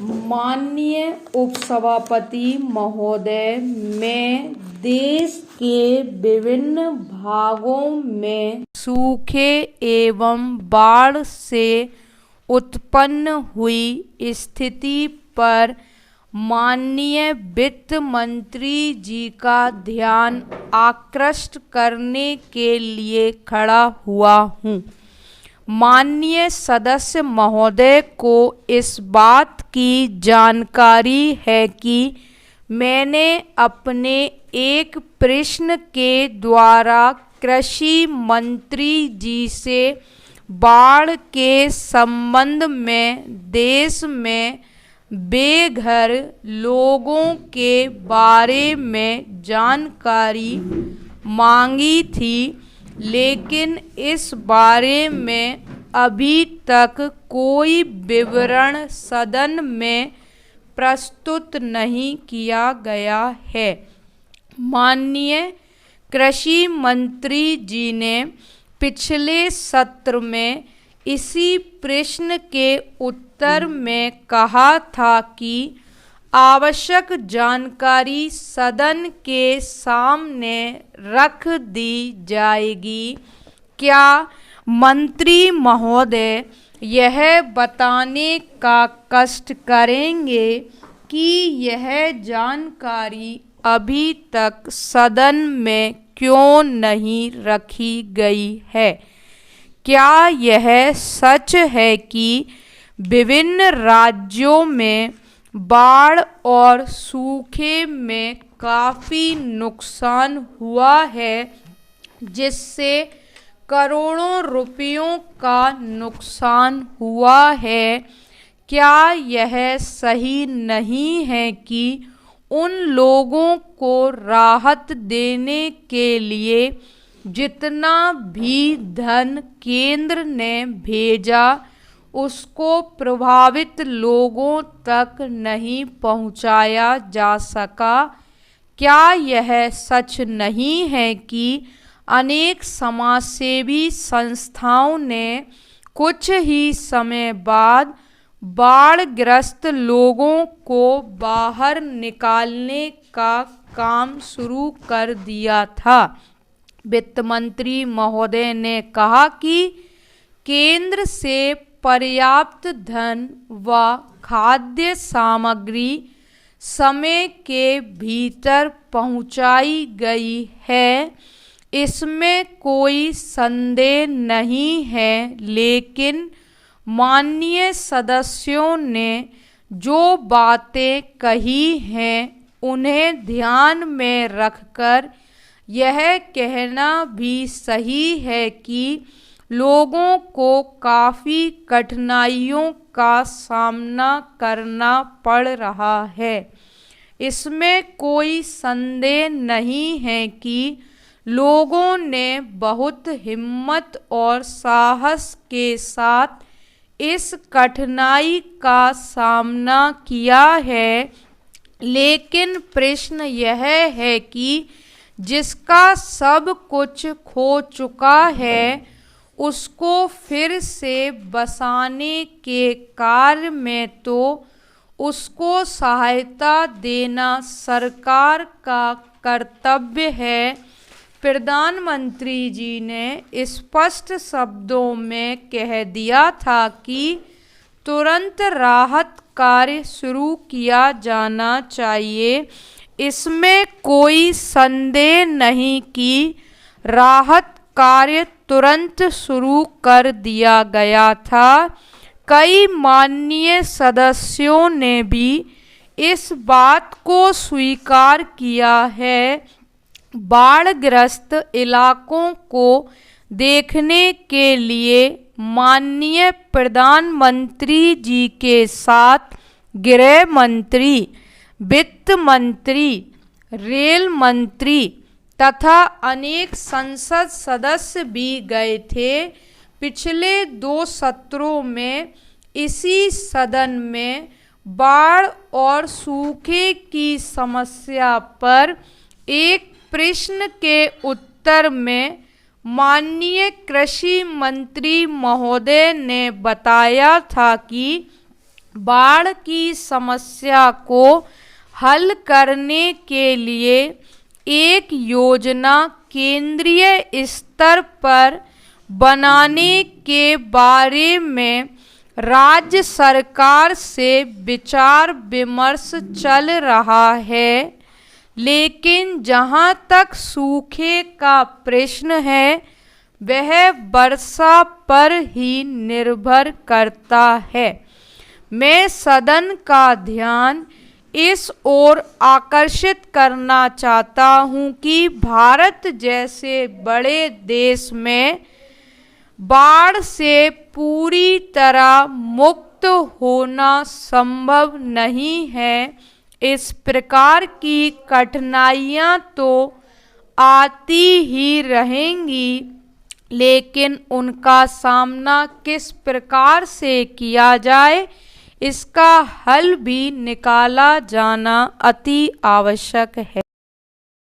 माननीय उपसभापति महोदय, मैं देश के विभिन्न भागों में सूखे एवं बाढ़ से उत्पन्न हुई स्थिति पर माननीय वित्त मंत्री जी का ध्यान आकृष्ट करने के लिए खड़ा हुआ हूँ। माननीय सदस्य महोदय को इस बात की जानकारी है कि मैंने अपने एक प्रश्न के द्वारा कृषि मंत्री जी से बाढ़ के संबंध में देश में बेघर लोगों के बारे में जानकारी मांगी थी, लेकिन इस बारे में अभी तक कोई विवरण सदन में प्रस्तुत नहीं किया गया है। माननीय कृषि मंत्री जी ने पिछले सत्र में इसी प्रश्न के उत्तर में कहा था कि आवश्यक जानकारी सदन के सामने रख दी जाएगी। क्या मंत्री महोदय यह बताने का कष्ट करेंगे कि यह जानकारी अभी तक सदन में क्यों नहीं रखी गई है? क्या यह सच है कि विभिन्न राज्यों में बाढ़ और सूखे में काफ़ी नुकसान हुआ है, जिससे करोड़ों रुपयों का नुकसान हुआ है? क्या यह सही नहीं है कि उन लोगों को राहत देने के लिए जितना भी धन केंद्र ने भेजा उसको प्रभावित लोगों तक नहीं पहुंचाया जा सका? क्या यह सच नहीं है कि अनेक समाजसेवी संस्थाओं ने कुछ ही समय बाद बाढ़ग्रस्त लोगों को बाहर निकालने का काम शुरू कर दिया था? वित्त मंत्री महोदय ने कहा कि केंद्र से पर्याप्त धन व खाद्य सामग्री समय के भीतर पहुंचाई गई है, इसमें कोई संदेह नहीं है, लेकिन माननीय सदस्यों ने जो बातें कही हैं उन्हें ध्यान में रखकर यह कहना भी सही है कि लोगों को काफ़ी कठिनाइयों का सामना करना पड़ रहा है। इसमें कोई संदेह नहीं है कि लोगों ने बहुत हिम्मत और साहस के साथ इस कठिनाई का सामना किया है, लेकिन प्रश्न यह है कि जिसका सब कुछ खो चुका है उसको फिर से बसाने के कार्य में तो उसको सहायता देना सरकार का कर्तव्य है। प्रधानमंत्री जी ने स्पष्ट शब्दों में कह दिया था कि तुरंत राहत कार्य शुरू किया जाना चाहिए। इसमें कोई संदेह नहीं कि राहत कार्य तुरंत शुरू कर दिया गया था। कई माननीय सदस्यों ने भी इस बात को स्वीकार किया है। बाढ़ग्रस्त इलाकों को देखने के लिए माननीय प्रधानमंत्री जी के साथ गृह मंत्री, वित्त मंत्री, रेल मंत्री तथा अनेक संसद सदस्य भी गए थे। पिछले 2 सत्रों में इसी सदन में बाढ़ और सूखे की समस्या पर एक प्रश्न के उत्तर में माननीय कृषि मंत्री महोदय ने बताया था कि बाढ़ की समस्या को हल करने के लिए एक योजना केंद्रीय स्तर पर बनाने के बारे में राज्य सरकार से विचार विमर्श चल रहा है, लेकिन जहां तक सूखे का प्रश्न है वह वर्षा पर ही निर्भर करता है। मैं सदन का ध्यान इस ओर आकर्षित करना चाहता हूं कि भारत जैसे बड़े देश में बाढ़ से पूरी तरह मुक्त होना संभव नहीं है। इस प्रकार की कठिनाइयां तो आती ही रहेंगी, लेकिन उनका सामना किस प्रकार से किया जाए इसका हल भी निकाला जाना अति आवश्यक है।